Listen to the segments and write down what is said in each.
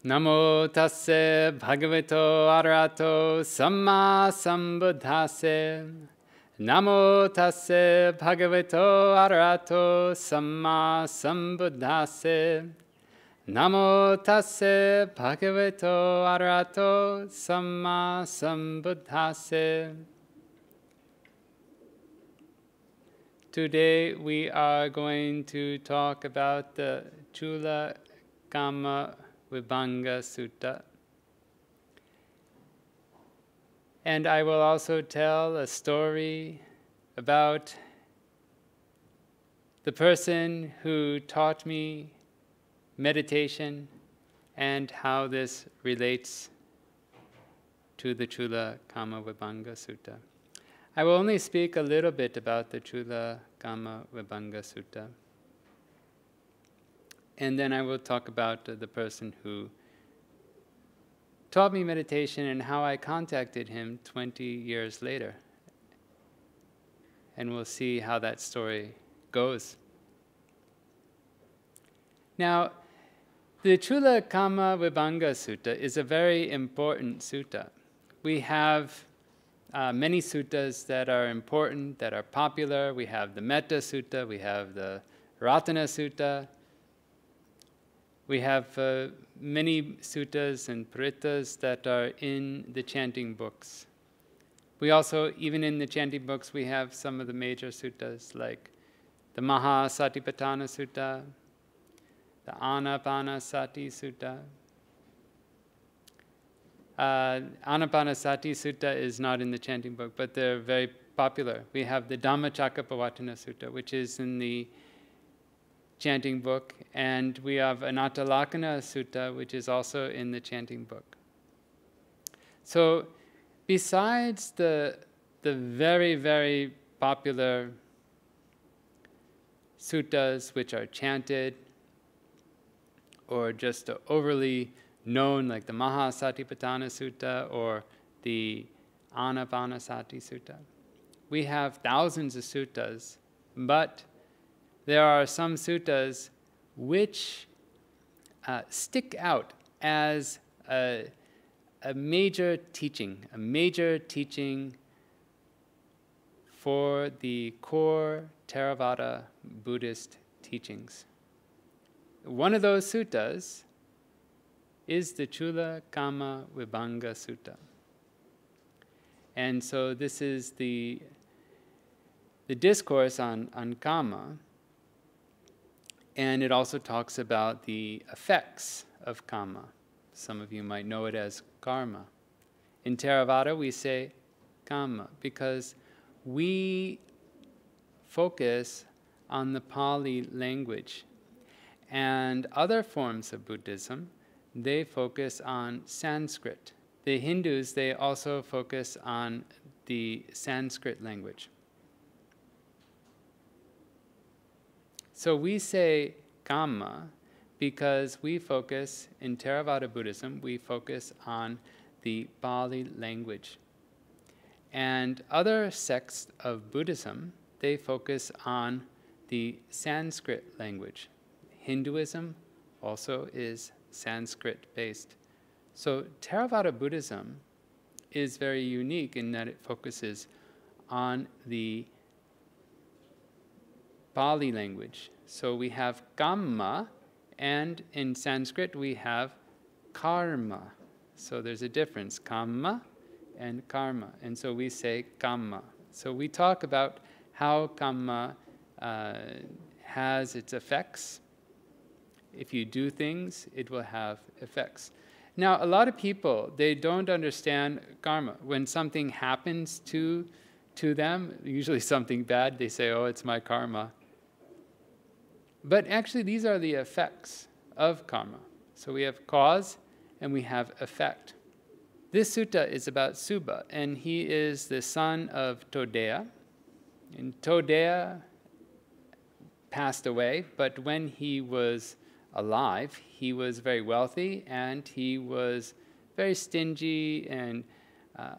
Namo tasse bhagavato arahato samma sambuddhase. Namo tasse bhagavato arahato samma sambuddhase. Namo tasse bhagavato arahato samma sambuddhase. Today we are going to talk about the Cūḷakammavibhaṅga Sutta. And I will also tell a story about the person who taught me meditation and how this relates to the Cūḷakammavibhaṅga Sutta. I will only speak a little bit about the Cūḷakammavibhaṅga Sutta. And then I will talk about the person who taught me meditation and how I contacted him 20 years later. And we'll see how that story goes. Now, the Cūḷakammavibhaṅga Sutta is a very important sutta. We have many suttas that are important, that are popular. We have the Metta Sutta, we have the Ratana Sutta. We have many suttas and parittas that are in the chanting books. We also, even in the chanting books, we have some of the major suttas like the Mahasatipatthana Sutta, the Anapanasati Sutta. Anapanasati Sutta is not in the chanting book, but they're very popular. We have the Dhammacakkappavattana Sutta, which is in the chanting book, and we have Anaṭṭalakkhana Sutta, which is also in the chanting book. So besides the very, very popular suttas which are chanted or just overly known, like the Mahasatipatthana Sutta or the Anapanasati Sutta, we have thousands of suttas, but there are some suttas which stick out as a major teaching for the core Theravada Buddhist teachings. One of those suttas is the Cūḷakammavibhaṅga Sutta. And so this is the discourse on kamma, and it also talks about the effects of kamma. Some of you might know it as karma. In Theravada we say kamma because we focus on the Pali language, and other forms of Buddhism, they focus on Sanskrit. The Hindus, they also focus on the Sanskrit language. So we say kamma because we focus, in Theravada Buddhism, we focus on the Pali language. And other sects of Buddhism, they focus on the Sanskrit language. Hinduism also is Sanskrit-based. So Theravada Buddhism is very unique in that it focuses on the Pali language. So we have kamma, and in Sanskrit we have karma. So there's a difference, kamma and karma. And so we say kamma. So we talk about how kamma has its effects. If you do things, it will have effects. Now, a lot of people, they don't understand karma. When something happens to them, usually something bad, they say, oh, it's my karma. But actually, these are the effects of karma. So we have cause and we have effect. This sutta is about Subba, and he is the son of Todeya. And Todeya passed away, but when he was alive, he was very wealthy, and he was very stingy and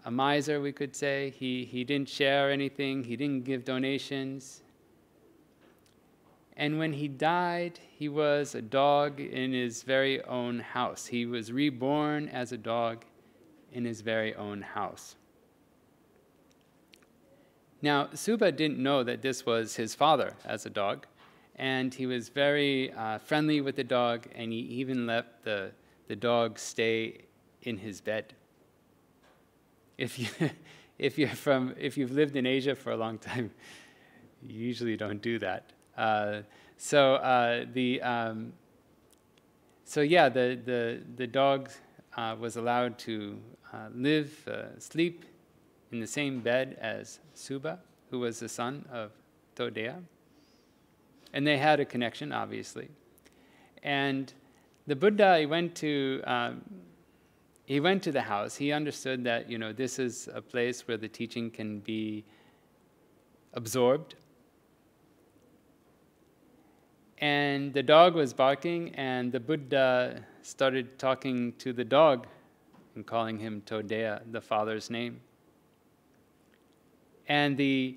a miser, we could say. He didn't share anything, he didn't give donations. And when he died, he was a dog in his very own house. He was reborn as a dog in his very own house. Now, Suba didn't know that this was his father as a dog, and he was very friendly with the dog, and he even let the dog stay in his bed. If you've lived in Asia for a long time, you usually don't do that. So the dog was allowed to sleep in the same bed as Suba, who was the son of Todea. And they had a connection, obviously. And the Buddha, he went to the house. He understood that, this is a place where the teaching can be absorbed. And the dog was barking, and the Buddha started talking to the dog and calling him Todea, the father's name. And the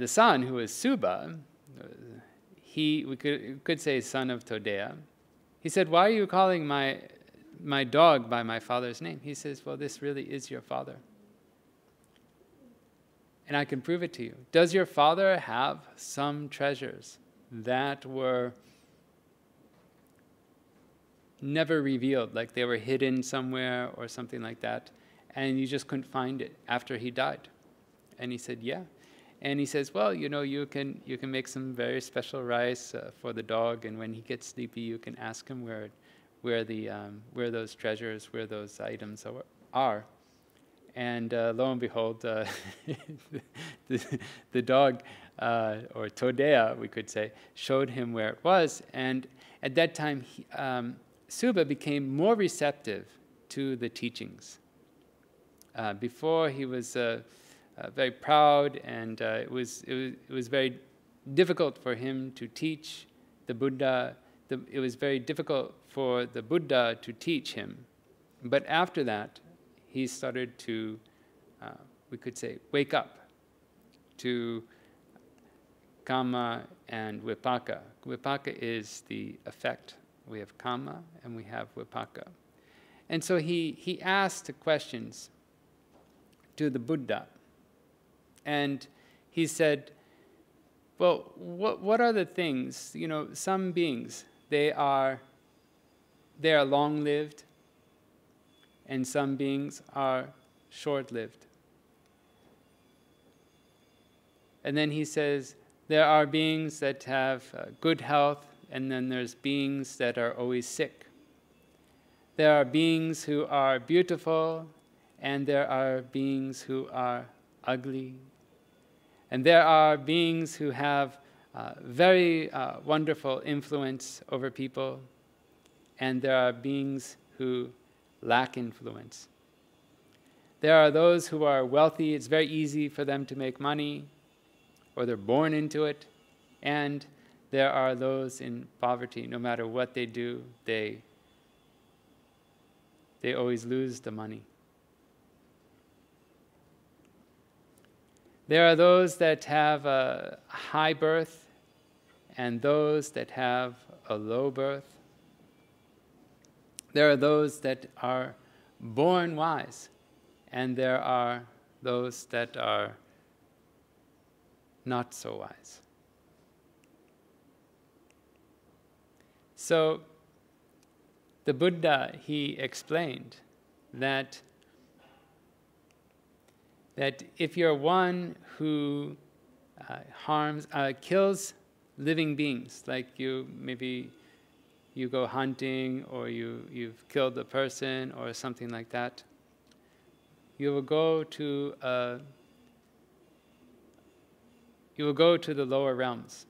son, who was Suba, we could say son of Todea, he said, "Why are you calling my dog by my father's name?" He says, "Well, this really is your father. And I can prove it to you. Does your father have some treasures that were never revealed, like they were hidden somewhere or something like that, and you just couldn't find it after he died?" And he said, "Yeah." And he says, "Well, you can make some very special rice for the dog, and when he gets sleepy, you can ask him where those treasures, where those items are." And lo and behold, the dog, or Todea, we could say, showed him where it was. And at that time, Suba became more receptive to the teachings. Before, he was very proud, and it was very difficult for him to teach the Buddha. It was very difficult for the Buddha to teach him. But after that, he started to, we could say, wake up to kamma and vipaka. Vipaka is the effect. We have kamma and we have vipaka. And so he asked questions to the Buddha. And he said, well, what are the things? Some beings, they are long-lived, and some beings are short-lived. And then he says, there are beings that have good health, and then there's beings that are always sick. There are beings who are beautiful, and there are beings who are ugly. And there are beings who have very wonderful influence over people, and there are beings who lack influence. There are those who are wealthy, it's very easy for them to make money, or they're born into it, and there are those in poverty. No matter what they do, they always lose the money. There are those that have a high birth, and those that have a low birth. There are those that are born wise, and there are those that are not so wise. So the Buddha, he explained that if you're one who kills living beings, like maybe you go hunting, or you've killed a person or something like that, you will go to the lower realms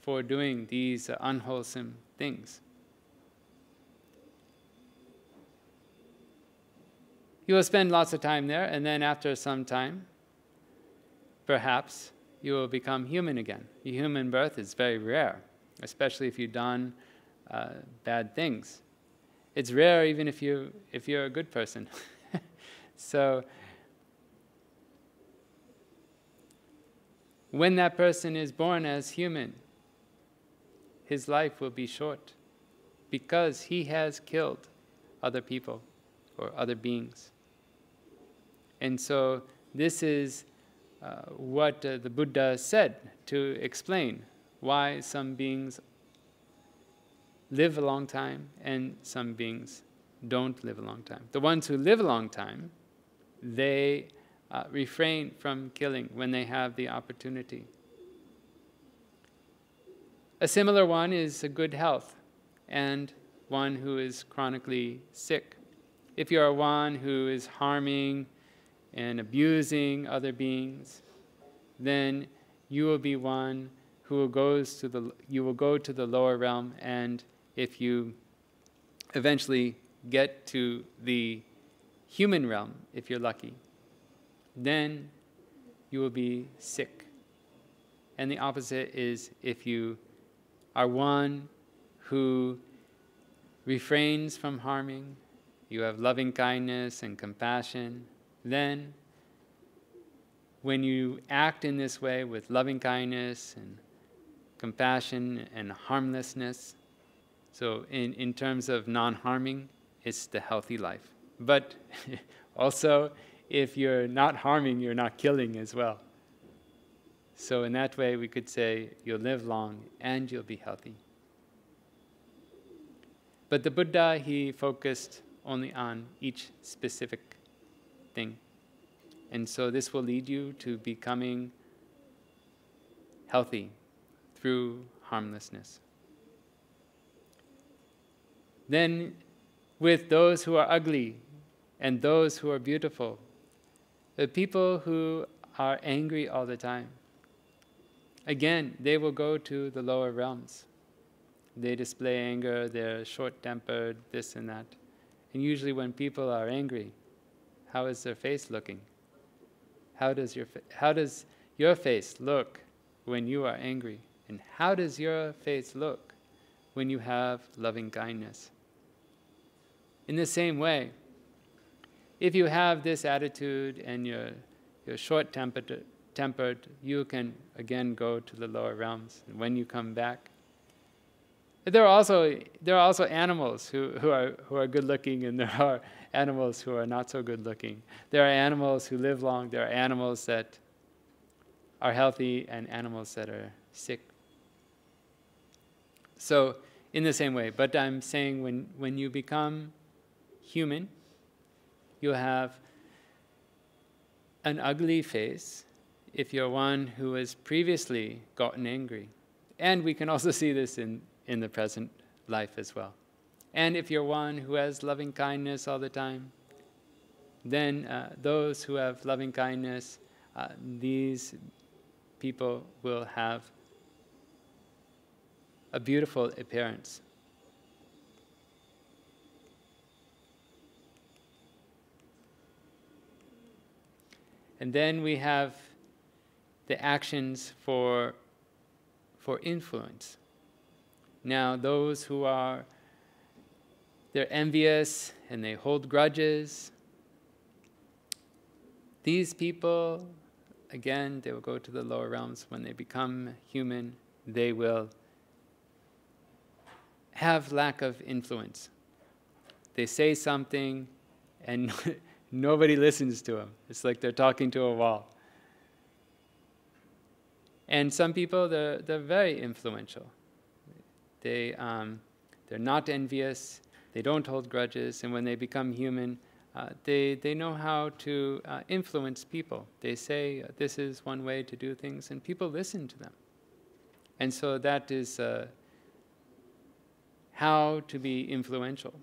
for doing these unwholesome things. You will spend lots of time there, and then after some time, perhaps you will become human again. The human birth is very rare, especially if you've done bad things. It's rare even if you're a good person. So when that person is born as human, his life will be short because he has killed other people or other beings. And so this is what the Buddha said to explain why some beings live a long time and some beings don't live a long time. The ones who live a long time, they refrain from killing when they have the opportunity. A similar one is a good health and one who is chronically sick. If you are one who is harming and abusing other beings, then you will be one who you will go to the lower realm, and if you eventually get to the human realm, if you're lucky, then you will be sick. And the opposite is if you are one who refrains from harming, you have loving kindness and compassion, then when you act in this way with loving kindness and compassion and harmlessness, so in terms of non-harming, it's the healthy life. But also, if you're not harming, you're not killing as well. So in that way, we could say you'll live long and you'll be healthy. But the Buddha, he focused only on each specific thing. And so this will lead you to becoming healthy through harmlessness. Then, with those who are ugly and those who are beautiful, the people who are angry all the time, again, they will go to the lower realms. They display anger, they're short-tempered, this and that. And usually when people are angry, how is their face looking? How does your face look when you are angry? And how does your face look when you have loving kindness? In the same way, if you have this attitude and you're short-tempered, you can again go to the lower realms. And when you come back, there are also animals who are good-looking, and there are animals who are not so good-looking. There are animals who live long. There are animals that are healthy and animals that are sick. So, in the same way, but I'm saying when you become human, you'll have an ugly face if you're one who has previously gotten angry. And we can also see this in the present life as well. And if you're one who has loving kindness all the time, then those who have loving kindness, these people will have a beautiful appearance. And then we have the actions for influence. Now, those who they're envious and they hold grudges, these people, again, they will go to the lower realms. When they become human, they will have lack of influence. They say something and nobody listens to them. It's like they're talking to a wall. And some people, they're very influential. They're not envious, they don't hold grudges, and when they become human, they know how to influence people. They say, this is one way to do things, and people listen to them. And so that is how to be influential,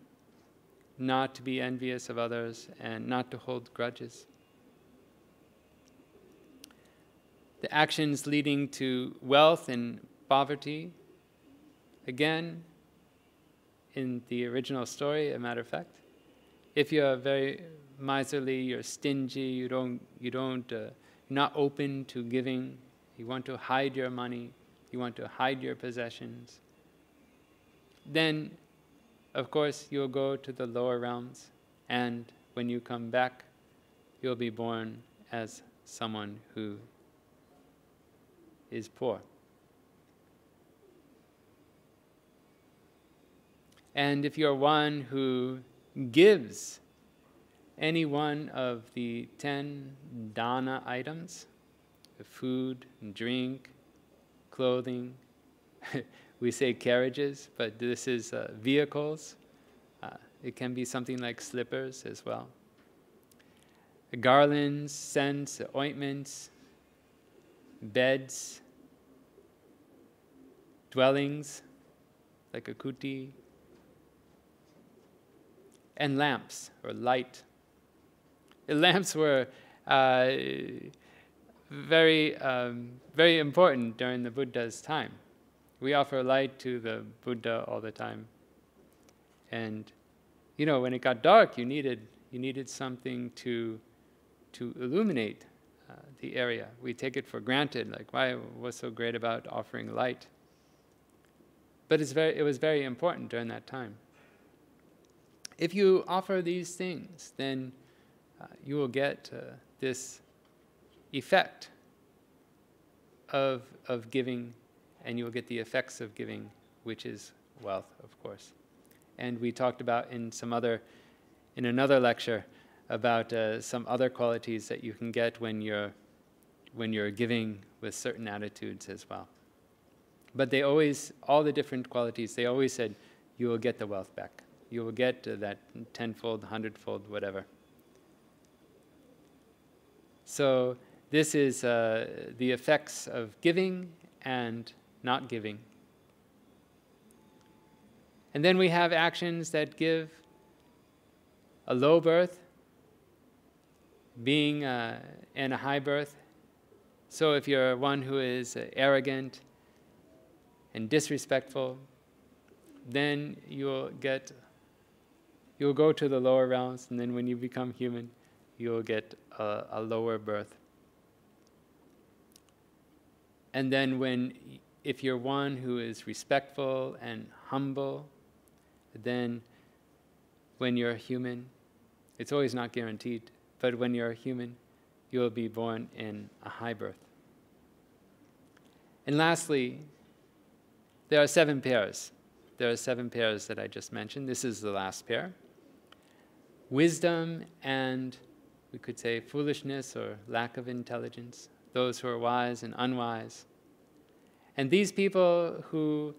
not to be envious of others, and not to hold grudges. The actions leading to wealth and poverty, again, in the original story, a matter of fact, if you're very miserly, you're stingy, you're not open to giving, you want to hide your money, you want to hide your possessions, then, of course, you'll go to the lower realms, and when you come back, you'll be born as someone who is poor. And if you're one who gives any one of the 10 dana items, food, drink, clothing, we say carriages, but this is vehicles. It can be something like slippers as well. Garlands, scents, ointments, beds, dwellings, like a kuti, and lamps, or light. The lamps were very important during the Buddha's time. We offer light to the Buddha all the time. And, you know, when it got dark, you needed something to illuminate the area. We take it for granted, like, what's so great about offering light? But it was very important during that time. If you offer these things, then you will get this effect of giving, and you will get the effects of giving, which is wealth, of course. And we talked about in another lecture about some other qualities that you can get when you're giving with certain attitudes as well. But they always, all the different qualities, they always said, you will get the wealth back. You will get that 10-fold, 100-fold, whatever. So this is the effects of giving and not giving. And then we have actions that give a low birth, being and a high birth. So if you're one who is arrogant and disrespectful, then you'll go to the lower realms, and then when you become human, you'll get a lower birth. And then if you're one who is respectful and humble, then when you're human, it's always not guaranteed, but when you're a human, you'll be born in a high birth. And lastly, there are 7 pairs. There are 7 pairs that I just mentioned. This is the last pair. Wisdom and, we could say, foolishness or lack of intelligence, those who are wise and unwise. And these people who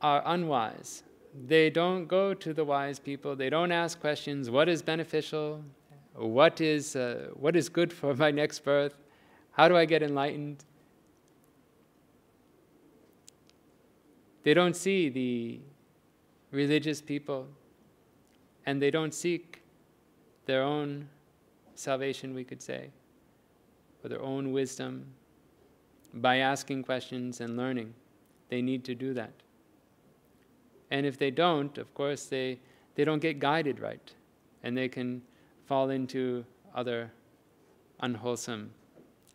are unwise, they don't go to the wise people, they don't ask questions, what is beneficial, what is good for my next birth, how do I get enlightened? They don't see the religious people, and they don't seek their own salvation, we could say, or their own wisdom by asking questions and learning. They need to do that. And if they don't, of course, they don't get guided right, and they can fall into other unwholesome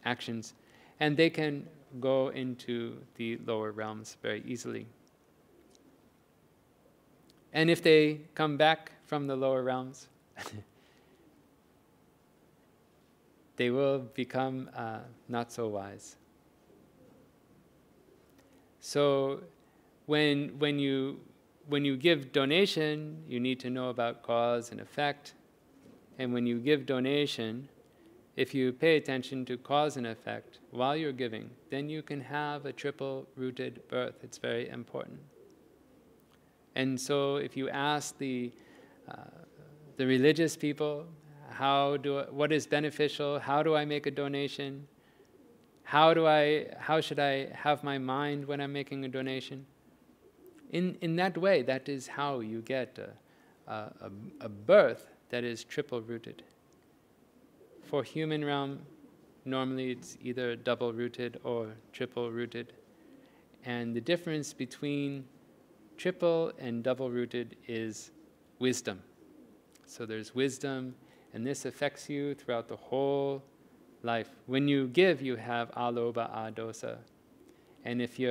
actions, and they can go into the lower realms very easily. And if they come back from the lower realms, they will become not so wise. So when you give donation, you need to know about cause and effect. And when you give donation, if you pay attention to cause and effect while you're giving, then you can have a triple-rooted birth. It's very important. And so if you ask the religious people, what is beneficial, how do I make a donation, how should I have my mind when I'm making a donation? In that way, that is how you get a birth that is triple-rooted. For human realm, normally it's either double-rooted or triple-rooted. And the difference between triple and double-rooted is wisdom. So there's wisdom, and this affects you throughout the whole life. When you give, you have alobha, adosa. And if you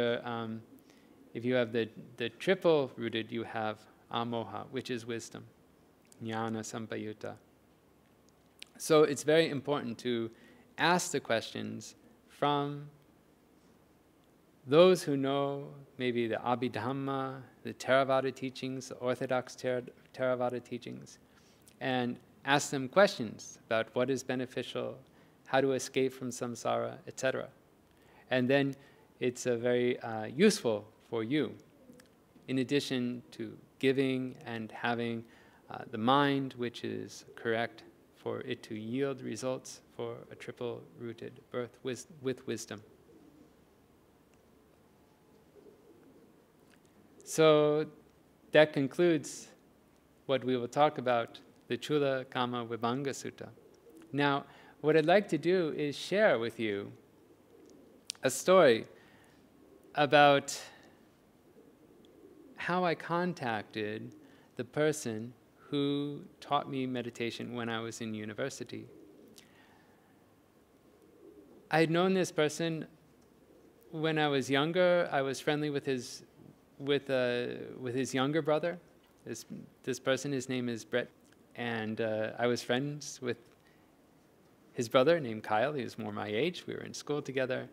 have the triple-rooted, you have amoha, which is wisdom, jnana sampayutta. So it's very important to ask the questions from those who know maybe the Abhidhamma, the Theravada teachings, the Orthodox Theravada teachings, and ask them questions about what is beneficial, how to escape from samsara, etc. And then it's very useful for you, in addition to giving and having the mind which is correct for it to yield results for a triple-rooted birth with wisdom. So that concludes what we will talk about, the Cūḷakammavibhaṅga Sutta. Now, what I'd like to do is share with you a story about how I contacted the person who taught me meditation when I was in university. I had known this person when I was younger. I was friendly with his younger brother. This person, his name is Brett, and I was friends with his brother named Kyle. He was more my age. We were in school together.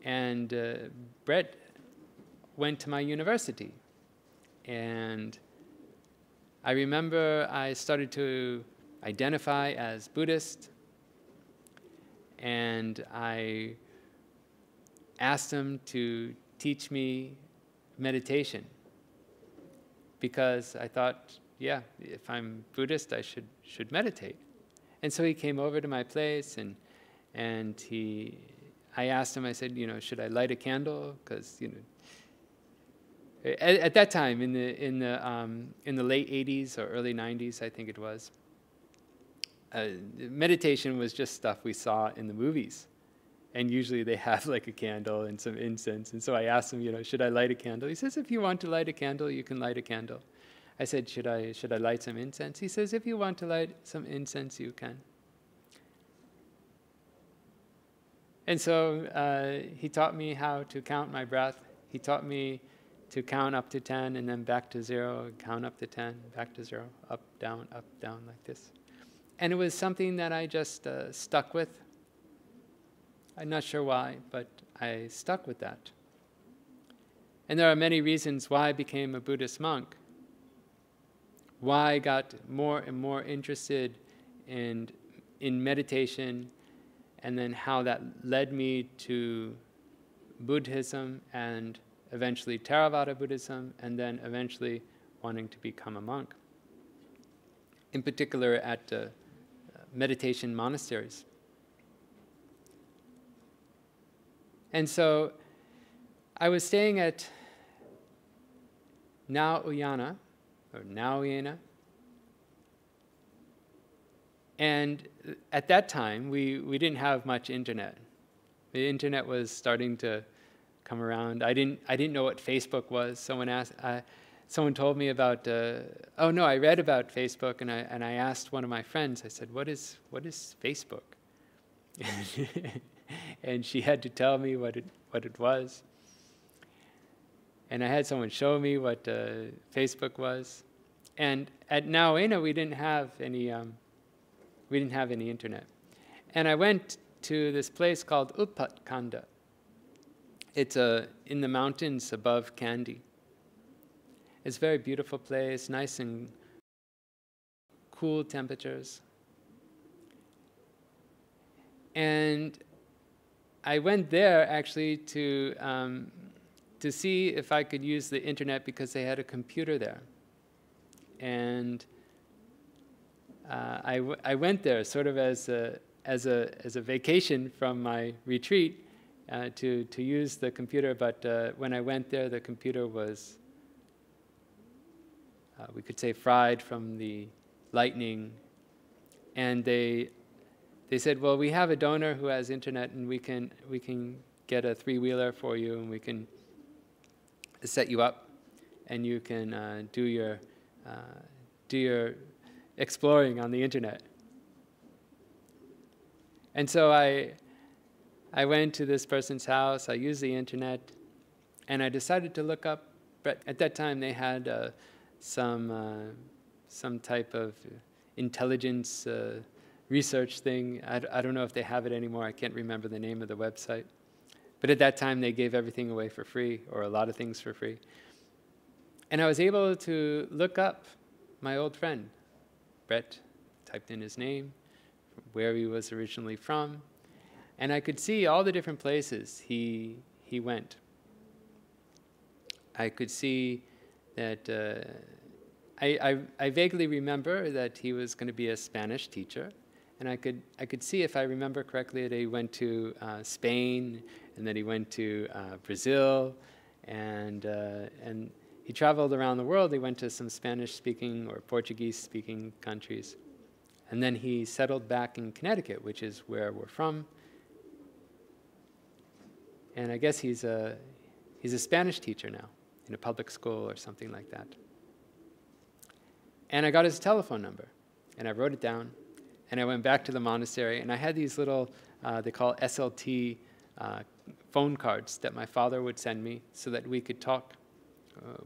And Brett went to my university. And I remember I started to identify as Buddhist, and I asked him to teach me meditation because I thought, yeah, if I'm Buddhist, I should meditate. And so he came over to my place, and I asked him, I said, should I light a candle? Because, at that time, in the late 80s or early 90s, I think it was, meditation was just stuff we saw in the movies. And usually they have like a candle and some incense. And so I asked him, should I light a candle? He says, if you want to light a candle, you can light a candle. I said, should I light some incense? He says, if you want to light some incense, you can. And so he taught me how to count my breath. He taught me to count up to 10 and then back to 0, count up to 10, back to 0, up, down, like this. And it was something that I just stuck with. I'm not sure why, but I stuck with that. And there are many reasons why I became a Buddhist monk, why I got more and more interested in meditation, and then how that led me to Buddhism and eventually Theravada Buddhism, and then eventually wanting to become a monk, in particular at meditation monasteries. And so I was staying at Nauyana, and at that time we didn't have much internet. The internet was starting to come around. I didn't know what Facebook was. Someone told me about. I read about Facebook, and I asked one of my friends. I said, "What is Facebook?" And she had to tell me what it was. And I had someone show me what Facebook was. And at Nauyana we didn't have any internet. And I went to this place called Upatkanda. It's in the mountains above Kandy. It's a very beautiful place, nice and cool temperatures. And I went there actually to see if I could use the internet because they had a computer there. And I went there sort of as a vacation from my retreat to use the computer. But when I went there, the computer was, we could say, fried from the lightning. And they said, well, we have a donor who has internet, and we can get a 3-wheeler for you, and we can set you up, and you can do your exploring on the internet. And so I went to this person's house. I used the internet, and I decided to look up. But at that time, they had some type of intelligence research thing. I don't know if they have it anymore. I can't remember the name of the website. But at that time, they gave everything away for free, or a lot of things for free. And I was able to look up my old friend, Brett, typed in his name, where he was originally from, and I could see all the different places he went. I could see that I vaguely remember that he was going to be a Spanish teacher, and I could see, if I remember correctly, that he went to Spain, and that he went to Brazil, and he traveled around the world. He went to some Spanish-speaking or Portuguese-speaking countries, and then he settled back in Connecticut, which is where we're from. And I guess he's a Spanish teacher now in a public school or something like that. And I got his telephone number, and I wrote it down, and I went back to the monastery, and I had these little, they call SLT phone cards that my father would send me so that we could talk.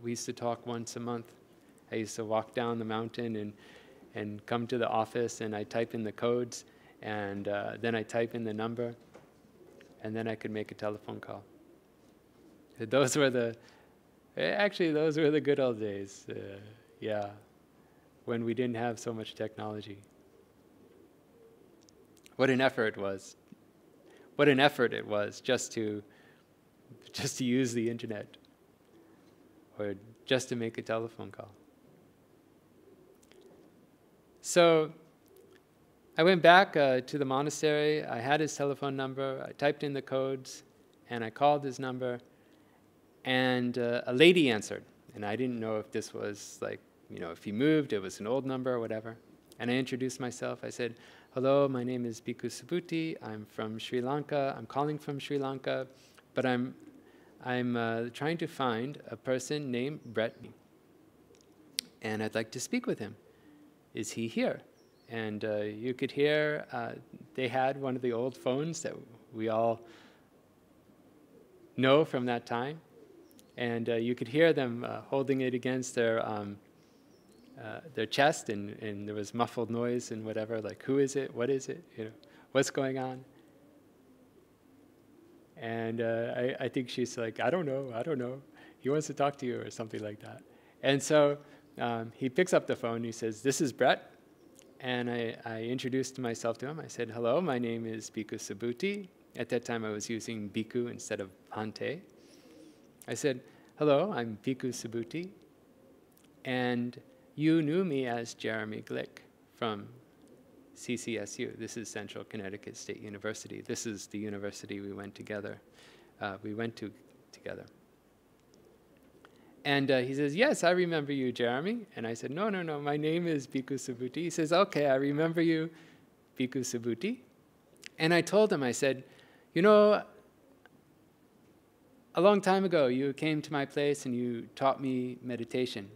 We used to talk once a month. I used to walk down the mountain and come to the office, and I type in the codes, and then I type in the number, and then I could make a telephone call. Those were the good old days, yeah, when we didn't have so much technology. What an effort it was. What an effort it was just to use the internet, or just to make a telephone call. So I went back to the monastery. I had his telephone number. I typed in the codes, and I called his number, and a lady answered. And I didn't know if this was like, if he moved, it was an old number or whatever. And I introduced myself. I said, "Hello, my name is Bhikkhu Subhuti. I'm from Sri Lanka. I'm calling from Sri Lanka, but I'm trying to find a person named Brett, and I'd like to speak with him. Is he here?" And you could hear they had one of the old phones that we all know from that time, and you could hear them holding it against their chest, and there was muffled noise and whatever, like, "Who is it? What is it? What's going on?" And I think she's like, I don't know. He wants to talk to you," or something like that. And so he picks up the phone. He says, "This is Brett." And I introduced myself to him. I said, "Hello, my name is Bhikkhu Subhuti." At that time, I was using Bhikkhu instead of Bhante. I said, "Hello, I'm Bhikkhu Subhuti. And you knew me as Jeremy Glick from CCSU. This is Central Connecticut State University. This is the university we went together. Together." And he says, "Yes, I remember you, Jeremy." And I said, No, my name is Bhikkhu Subhuti." He says, "Okay, I remember you, Bhikkhu Subhuti." And I told him, I said, "A long time ago, you came to my place and you taught me meditation.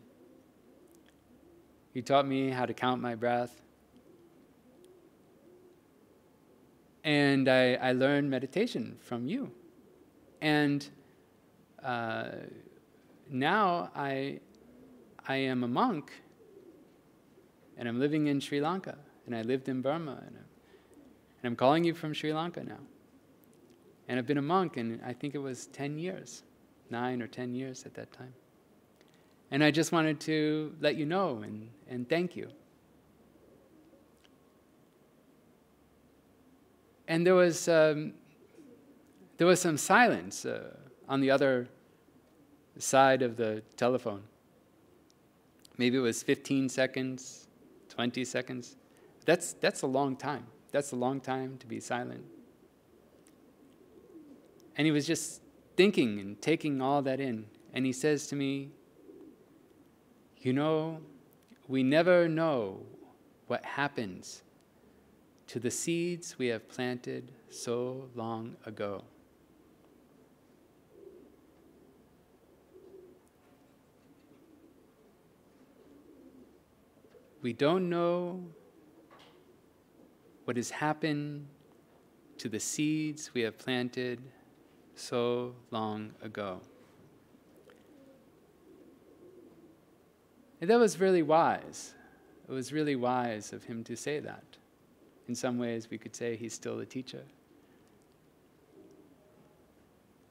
You taught me how to count my breath. And I learned meditation from you. And now I am a monk, and I'm living in Sri Lanka, and I lived in Burma, and I'm calling you from Sri Lanka now. And I've been a monk, and I think it was 10 years, 9 or 10 years at that time. And I just wanted to let you know and thank you." And there was some silence on the other side of the telephone. Maybe it was 15 seconds, 20 seconds. That's a long time. That's a long time to be silent. And he was just thinking and taking all that in. And he says to me, "We never know what happens to the seeds we have planted so long ago." We don't know what has happened to the seeds we have planted so long ago. And that was really wise. It was really wise of him to say that. In some ways, we could say he's still a teacher.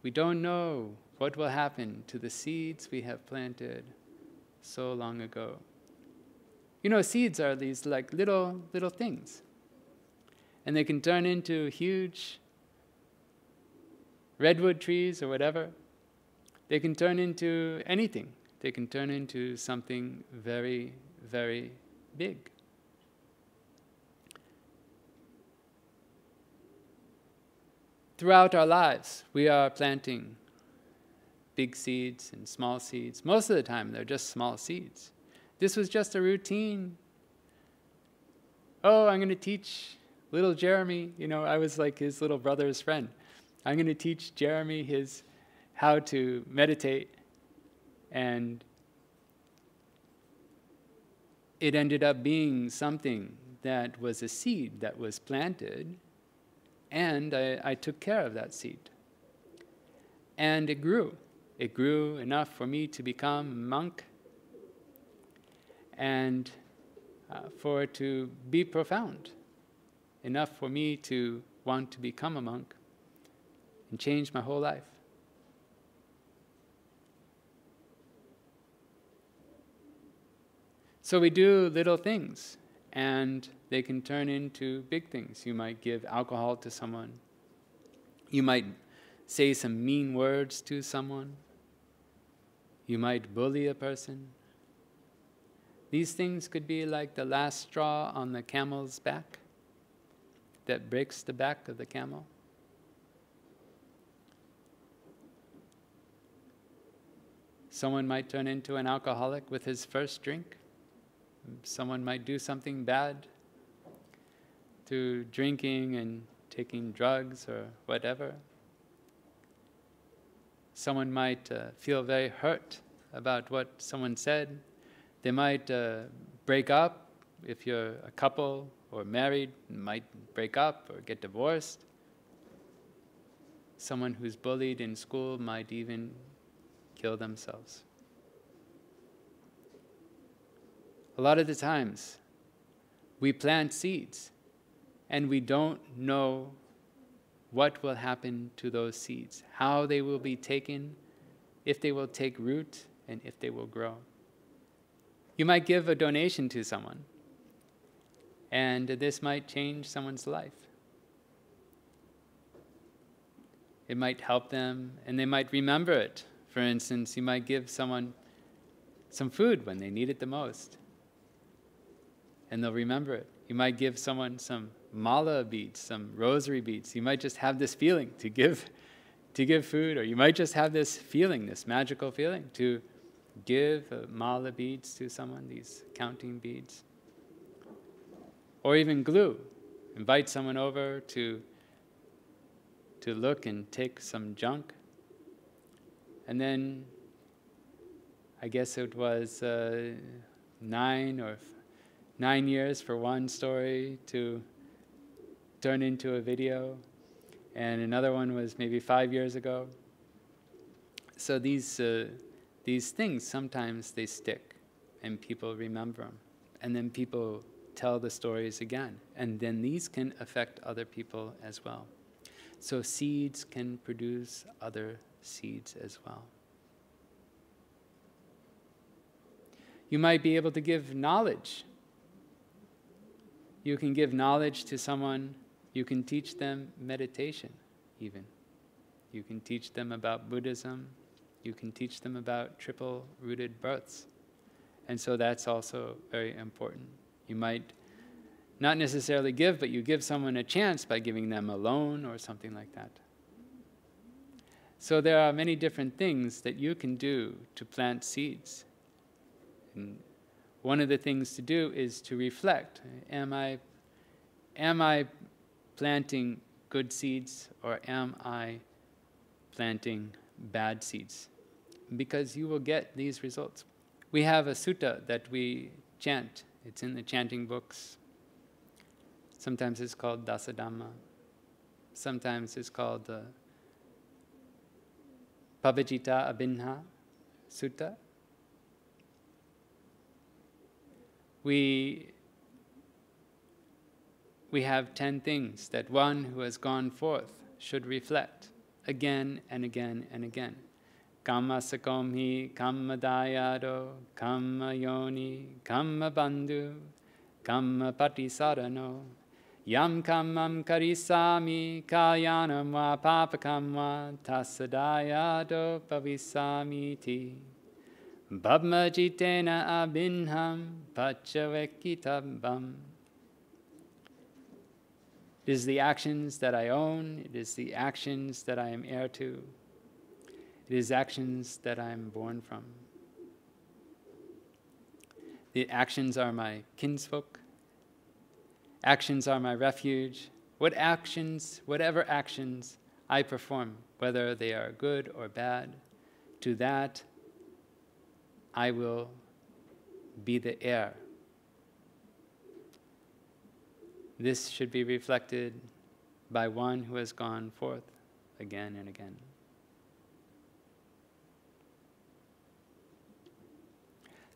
We don't know what will happen to the seeds we have planted so long ago. You know, seeds are these like little things. And they can turn into huge redwood trees or whatever. They can turn into anything. They can turn into something very, very big. Throughout our lives, we are planting big seeds and small seeds. Most of the time, they're just small seeds. This was just a routine. Oh, I'm going to teach little Jeremy. You know, I was like his little brother's friend. I'm going to teach Jeremy how to meditate. And it ended up being something that was a seed that was planted, and I took care of that seed. And it grew. It grew enough for me to become a monk, and for it to be profound, enough for me to want to become a monk and change my whole life. So we do little things, and they can turn into big things. You might give alcohol to someone. You might say some mean words to someone. You might bully a person. These things could be like the last straw on the camel's back that breaks the back of the camel. Someone might turn into an alcoholic with his first drink. Someone might do something bad through drinking and taking drugs or whatever. Someone might feel very hurt about what someone said. They might break up. If you're a couple or married, might break up or get divorced. Someone who's bullied in school might even kill themselves. A lot of the times, we plant seeds, and we don't know what will happen to those seeds, how they will be taken, if they will take root, and if they will grow. You might give a donation to someone, and this might change someone's life. It might help them, and they might remember it. For instance, you might give someone some food when they need it the most, and they'll remember it. You might give someone some mala beads, some rosary beads. You might just have this feeling to give food, or you might just have this feeling, this magical feeling, to give mala beads to someone, these counting beads. Or even glue. Invite someone over to look and take some junk. And then, I guess it was 9 years for one story to turn into a video, and another one was maybe 5 years ago. So these things, sometimes they stick, and people remember them, and then people tell the stories again, and then these can affect other people as well. So seeds can produce other seeds as well. You might be able to give knowledge. You can give knowledge to someone. You can teach them meditation, even. You can teach them about Buddhism. You can teach them about triple-rooted births. And so that's also very important. You might not necessarily give, but you give someone a chance by giving them a loan or something like that. So there are many different things that you can do to plant seeds. And one of the things to do is to reflect. Am I planting good seeds, or am I planting bad seeds? Because you will get these results. We have a sutta that we chant. It's in the chanting books. Sometimes it's called Dasadhamma. Sometimes it's called the Pabhajita Sutta. We have 10 things that one who has gone forth should reflect. again and again and again. Kamma sakomhi, kamma dayado, kamma yoni, kamma bandhu, kamma patisarano, yam kammam karisami, kalyanam va papakam va, tasadayado pavisamiti. Bhavma jitena abhinham, pachavekitabham. It is the actions that I own, it is the actions that I am heir to, it is actions that I am born from. The actions are my kinsfolk. Actions are my refuge. Whatever actions I perform, whether they are good or bad, to that I will be the heir. This should be reflected by one who has gone forth again and again.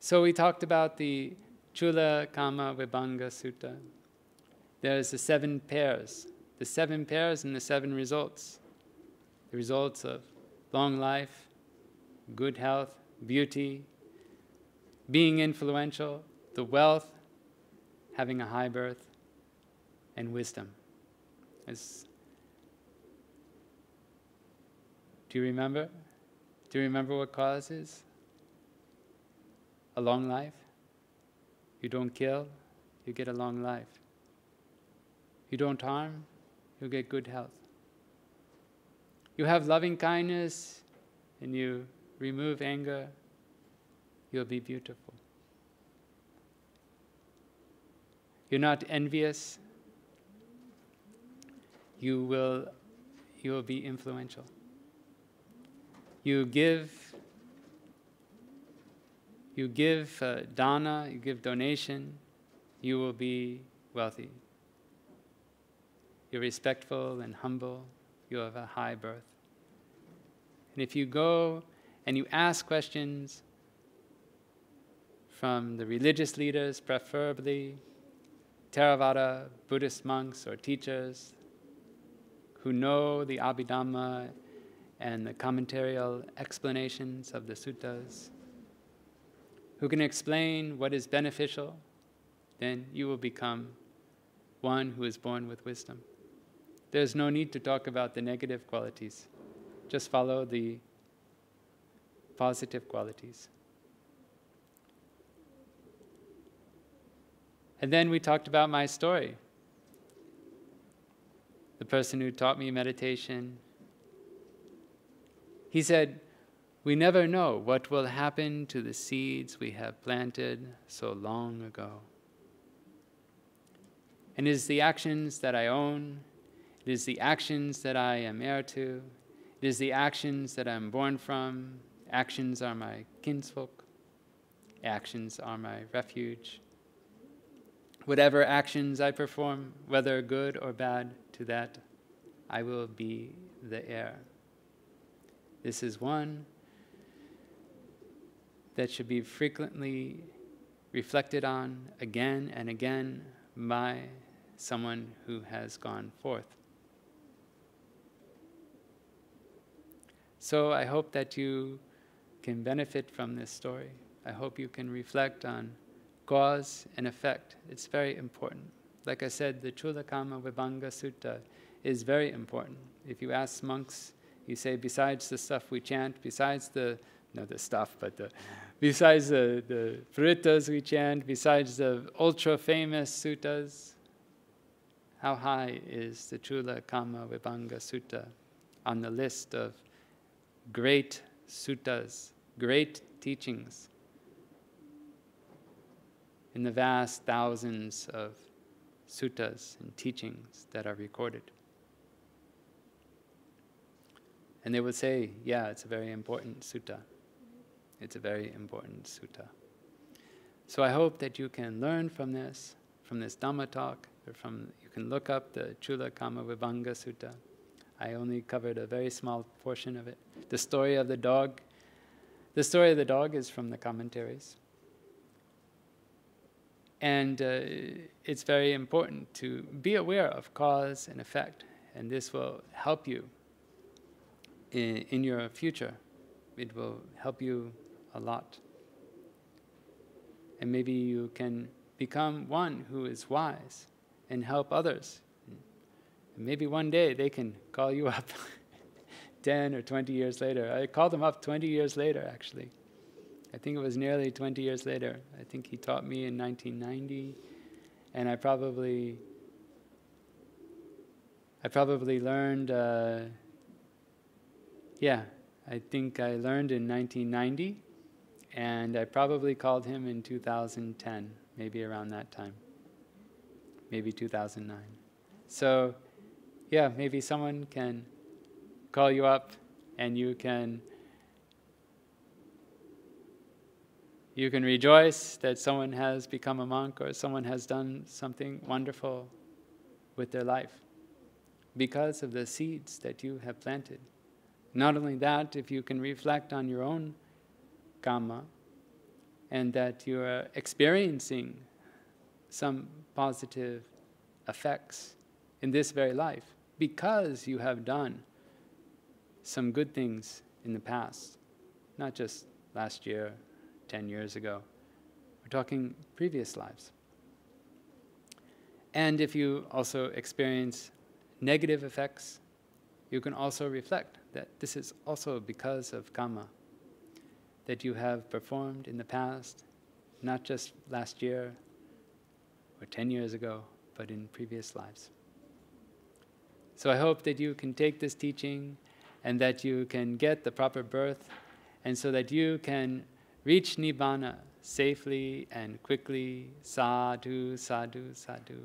So we talked about the Cūḷakammavibhaṅga Sutta. There's the 7 pairs. The 7 pairs and the 7 results. The results of long life, good health, beauty, being influential, the wealth, having a high birth, and wisdom. Do you remember? Do you remember what causes a long life? You don't kill, you get a long life. You don't harm, you get good health. You have loving kindness and you remove anger, you'll be beautiful. You're not envious, you will be influential. You give dana, you give donation, you will be wealthy. You're respectful and humble, you have a high birth. And if you go and you ask questions from the religious leaders, preferably Theravada, Buddhist monks or teachers who know the Abhidhamma and the commentarial explanations of the suttas, who can explain what is beneficial, then you will become one who is born with wisdom. There's no need to talk about the negative qualities. Just follow the positive qualities. And then we talked about my story. The person who taught me meditation, he said, we never know what will happen to the seeds we have planted so long ago. And it is the actions that I own, it is the actions that I am heir to, it is the actions that I am born from. Actions are my kinsfolk, actions are my refuge. Whatever actions I perform, whether good or bad, to that I will be the heir. This is one that should be frequently reflected on again and again by someone who has gone forth. So I hope that you can benefit from this story. I hope you can reflect on cause and effect. It's very important. Like I said, the Cūḷakammavibhaṅga Sutta is very important. If you ask monks, you say, besides the stuff we chant, besides besides the parittas we chant, besides the ultra-famous suttas, how high is the Cūḷakammavibhaṅga Sutta on the list of great suttas, great teachings in the vast thousands of suttas and teachings that are recorded? And they would say, yeah, it's a very important sutta. It's a very important sutta. So I hope that you can learn from this Dhamma talk, or you can look up the Cūḷakammavibhaṅga Sutta. I only covered a very small portion of it. The story of the dog is from the commentaries. And it's very important to be aware of cause and effect, and this will help you in your future. It will help you a lot. And maybe you can become one who is wise and help others. And maybe one day they can call you up 10 or 20 years later. I called him up 20 years later, actually. I think it was nearly 20 years later. I think he taught me in 1990, and I probably learned, I think I learned in 1990, and I probably called him in 2010, maybe around that time, maybe 2009. So, yeah, maybe someone can call you up and you can rejoice that someone has become a monk or someone has done something wonderful with their life because of the seeds that you have planted. Not only that, if you can reflect on your own kamma and that you are experiencing some positive effects in this very life because you have done some good things in the past, not just last year, 10 years ago. We're talking previous lives. And if you also experience negative effects, you can also reflect that this is also because of kamma that you have performed in the past, not just last year or 10 years ago, but in previous lives. So I hope that you can take this teaching and that you can get the proper birth, and so that you can reach Nibbana safely and quickly. Sadhu, sadhu, sadhu.